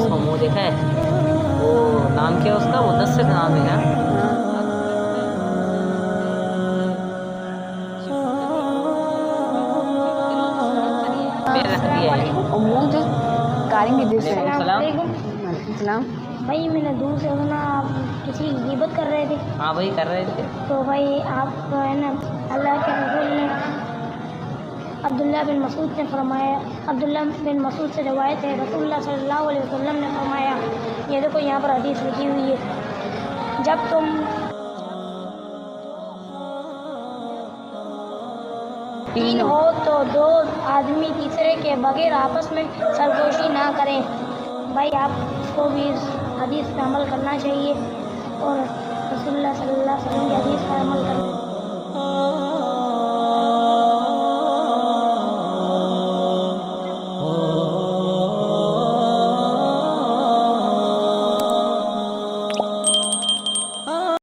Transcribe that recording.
उसका मुंह देखा है? वो नाम क्या है उसका? मुदस्सिर नाम है ना? पैर रख दिया है। और मुंह जो कारेंगे जैसे है। वालेकुम सलाम। भाई मैंने दूर से सुना आप किसी की गिबत कर रहे थे। हाँ भाई कर रहे थे। तो भाई आप है ना, अल्लाह के रसूल ने अब्दुल्ला बिन मसूद ने फरमाया, अब्दुल्ला बिन मसूद से रिवायत है, रसूलुल्लाह सल्लल्लाहु अलैहि वसल्लम ने फरमाया, ये देखो यहाँ पर हदीस लिखी हुई है, जब तुम तीन हो तो दो आदमी तीसरे के बगैर आपस में सरगोशी ना करें। भाई आपको भी इस हदीस पर अमल करना चाहिए और रसूलुल्लाह सल्लल्लाहु अलैहि वसल्लम की हदीस पर अमल करना।